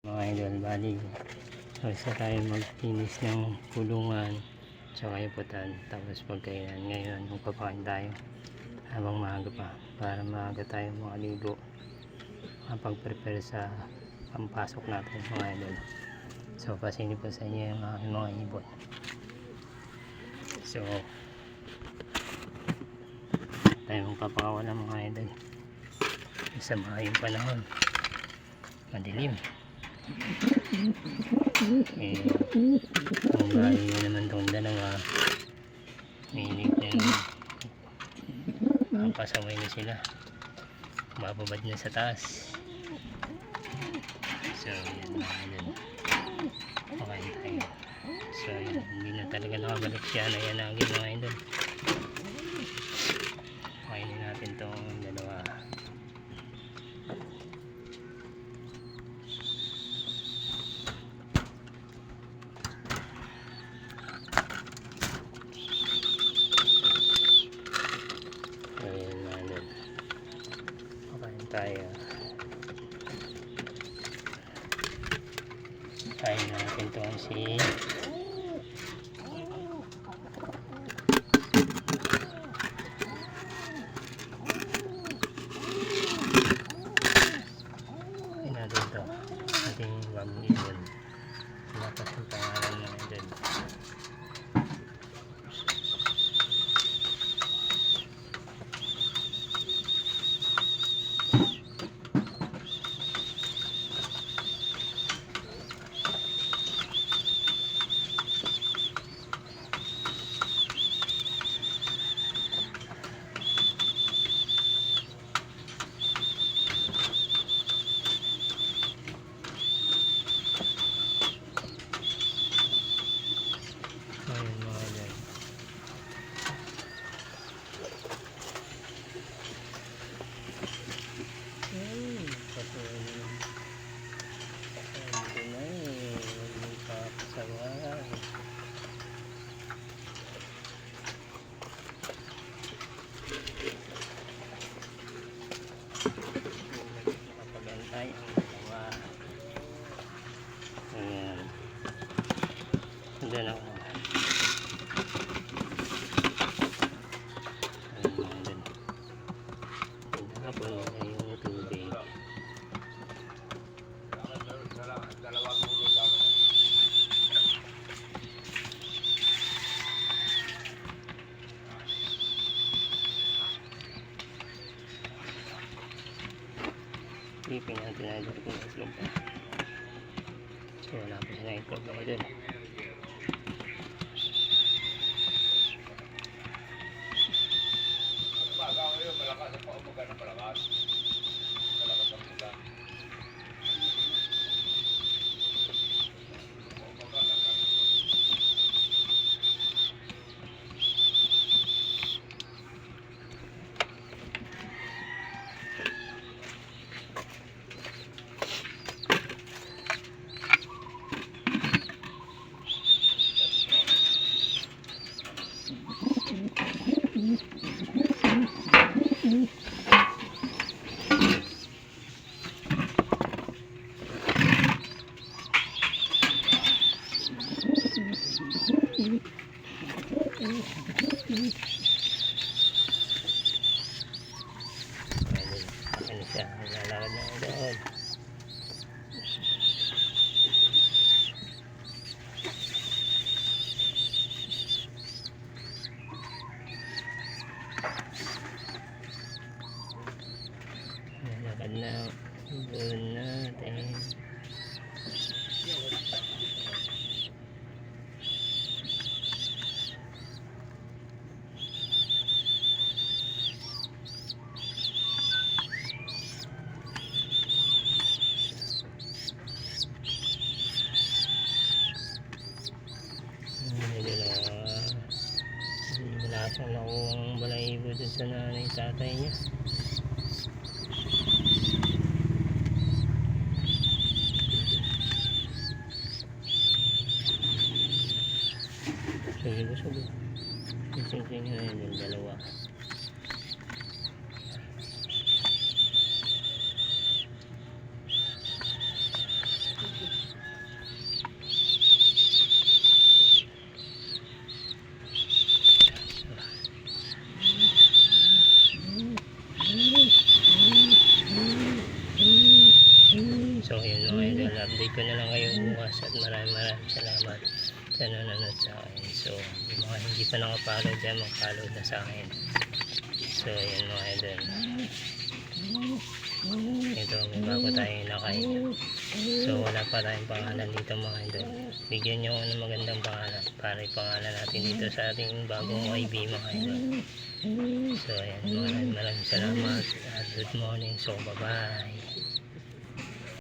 Mga idol, bali isa tayo magpinis ng kulungan tsaka iputan, tapos pagkainan. Ngayon magpapakain tayo habang maaga pa para maaga tayo makaligo, makapag-prepare sa pampasok natin mga idol. So pasinin po sa inyo yung aking mga ibon. So tayo magpapakawala mga idol sa mahayong panahon, madilim. Kung bahay nyo naman itong dalawa, minig na ang pasaway na sila, mababad na sa taas. So yan mga idol, pakain tayo. So yan, hindi na talaga nakabalik siya na yan agad mga idol. Pakainin natin itong dalawa. Tayo kain natin itong si natin ito ating bagong ibon. Lakas ang pangalan na dyan. Nakapagantay ang dalawa. Ayan. Diyan ako. Ayan. Nakapagantay na yung tubig. Ipin natin na ito kung itlog pa. So wala pa siya na itlog na ito. Malakas ang paumaga ng malakas. Malakas ang ulan. Ano siya, lalakad na ako doon. Lalakad na doon natin. Wala pang nakuhang balahibo dun sa nanay tatay niya. Sugo. Sing-sing na yun yung dalawa. update ko na lang kayo bukas at maraming salamat sa nanonood sa akin. So yung mga hindi pa nakapollow dyan, mag-follow na sa akin. So yun mga idol, ito may bago tayong lakay. So wala pa tayong pangalan dito mga idol, bigyan nyo ako ng magandang pangalan para ipangalan natin dito sa ating bagong YB mga idol. So ayan, maraming salamat at good morning. So bye bye.